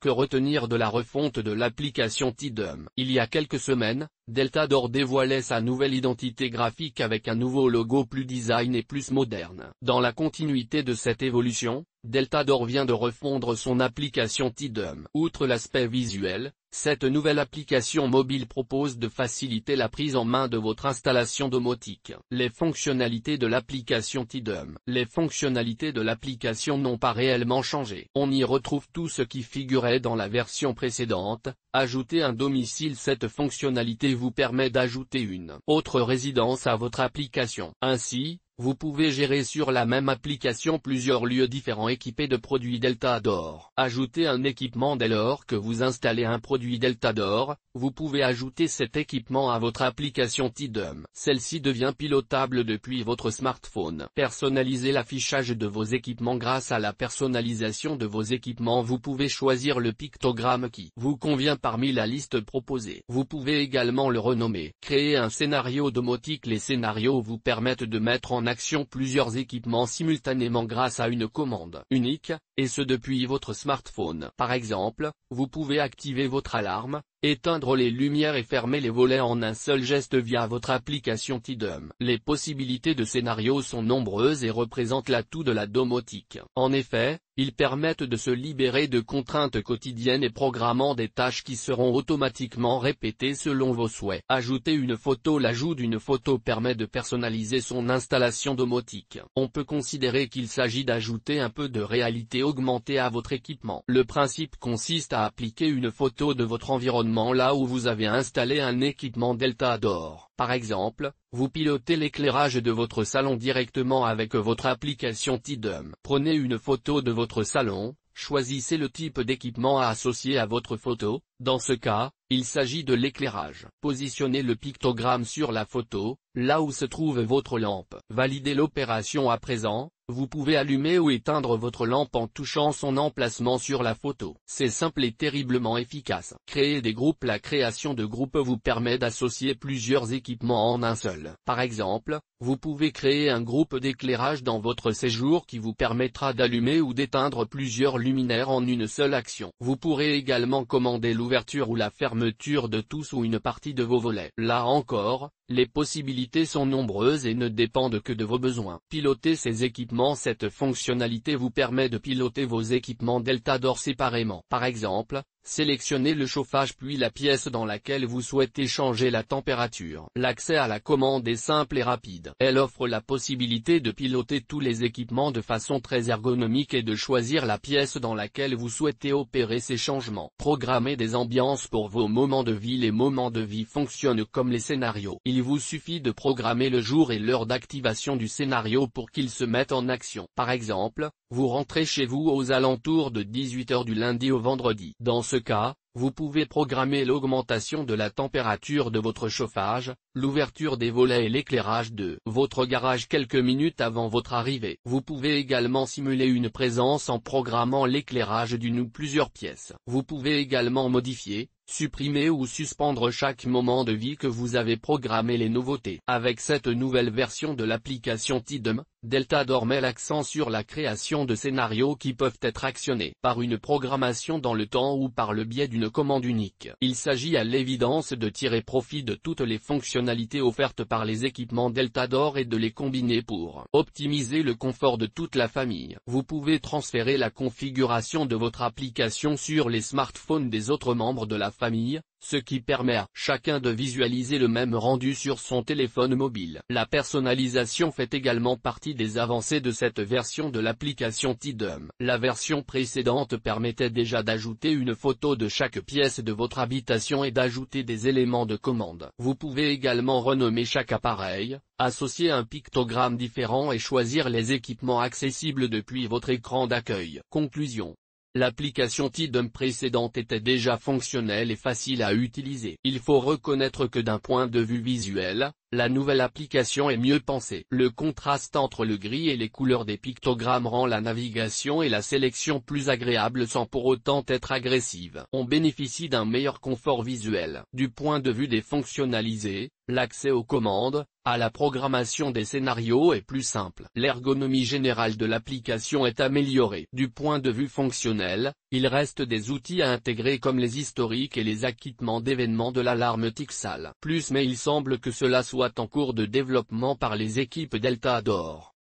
Que retenir de la refonte de l'application Tidum? Il y a quelques semaines, Deltador dévoilait sa nouvelle identité graphique avec un nouveau logo plus design et plus moderne. Dans la continuité de cette évolution, Deltador vient de refondre son application Tidum. Outre l'aspect visuel, cette nouvelle application mobile propose de faciliter la prise en main de votre installation domotique. Les fonctionnalités de l'application Tidum. Les fonctionnalités de l'application n'ont pas réellement changé. On y retrouve tout ce qui figurait dans la version précédente. Ajouter un domicile. Cette fonctionnalité vous permet d'ajouter une autre résidence à votre application. Ainsi, vous pouvez gérer sur la même application plusieurs lieux différents équipés de produits Deltador. Ajouter un équipement. Dès lors que vous installez un produit Deltador, vous pouvez ajouter cet équipement à votre application Tidum. Celle-ci devient pilotable depuis votre smartphone. Personnalisez l'affichage de vos équipements. Grâce à la personnalisation de vos équipements, vous pouvez choisir le pictogramme qui vous convient parmi la liste proposée. Vous pouvez également le renommer. Créer un scénario domotique. Les scénarios vous permettent de mettre en action plusieurs équipements simultanément grâce à une commande unique, et ce depuis votre smartphone. Par exemple, vous pouvez activer votre alarme, éteindre les lumières et fermer les volets en un seul geste via votre application Tidum. Les possibilités de scénario sont nombreuses et représentent l'atout de la domotique. En effet, ils permettent de se libérer de contraintes quotidiennes et programmant des tâches qui seront automatiquement répétées selon vos souhaits. Ajouter une photo. L'ajout d'une photo permet de personnaliser son installation domotique. On peut considérer qu'il s'agit d'ajouter un peu de réalité augmentée à votre équipement. Le principe consiste à appliquer une photo de votre environnement là où vous avez installé un équipement Deltador. Par exemple, vous pilotez l'éclairage de votre salon directement avec votre application Tidum. Prenez une photo de votre salon, choisissez le type d'équipement à associer à votre photo. Dans ce cas, il s'agit de l'éclairage. Positionnez le pictogramme sur la photo, là où se trouve votre lampe. Validez l'opération à présent. Vous pouvez allumer ou éteindre votre lampe en touchant son emplacement sur la photo. C'est simple et terriblement efficace. Créer des groupes. La création de groupes vous permet d'associer plusieurs équipements en un seul. Par exemple, vous pouvez créer un groupe d'éclairage dans votre séjour qui vous permettra d'allumer ou d'éteindre plusieurs luminaires en une seule action. Vous pourrez également commander l'ouverture ou la fermeture de tous ou une partie de vos volets. Là encore, les possibilités sont nombreuses et ne dépendent que de vos besoins. Piloter ces équipements. Cette fonctionnalité vous permet de piloter vos équipements Deltador séparément. Par exemple, sélectionnez le chauffage puis la pièce dans laquelle vous souhaitez changer la température. L'accès à la commande est simple et rapide. Elle offre la possibilité de piloter tous les équipements de façon très ergonomique et de choisir la pièce dans laquelle vous souhaitez opérer ces changements. Programmer des ambiances pour vos moments de vie. Les moments de vie fonctionnent comme les scénarios. Il vous suffit de programmer le jour et l'heure d'activation du scénario pour qu'il se mette en action. Par exemple, vous rentrez chez vous aux alentours de 18 h du lundi au vendredi. Dans ce cas, vous pouvez programmer l'augmentation de la température de votre chauffage, l'ouverture des volets et l'éclairage de votre garage quelques minutes avant votre arrivée. Vous pouvez également simuler une présence en programmant l'éclairage d'une ou plusieurs pièces. Vous pouvez également modifier, supprimer ou suspendre chaque moment de vie que vous avez programmé. Les nouveautés. Avec cette nouvelle version de l'application Tidum, Deltador met l'accent sur la création de scénarios qui peuvent être actionnés par une programmation dans le temps ou par le biais d'une commande unique. Il s'agit à l'évidence de tirer profit de toutes les fonctionnalités offertes par les équipements Deltador et de les combiner pour optimiser le confort de toute la famille. Vous pouvez transférer la configuration de votre application sur les smartphones des autres membres de la famille, ce qui permet à chacun de visualiser le même rendu sur son téléphone mobile. La personnalisation fait également partie des avancées de cette version de l'application Tidum. La version précédente permettait déjà d'ajouter une photo de chaque pièce de votre habitation et d'ajouter des éléments de commande. Vous pouvez également renommer chaque appareil, associer un pictogramme différent et choisir les équipements accessibles depuis votre écran d'accueil. Conclusion. L'application Tidum précédente était déjà fonctionnelle et facile à utiliser. Il faut reconnaître que d'un point de vue visuel, La nouvelle application est mieux pensée. Le contraste entre le gris et les couleurs des pictogrammes rend la navigation et la sélection plus agréables sans pour autant être agressive. On bénéficie d'un meilleur confort visuel. Du point de vue des fonctionnalités, l'accès aux commandes, à la programmation des scénarios est plus simple. L'ergonomie générale de l'application est améliorée. Du point de vue fonctionnel, il reste des outils à intégrer comme les historiques et les acquittements d'événements de l'alarme Tixal. Mais il semble que cela soit en cours de développement par les équipes Delta Adore.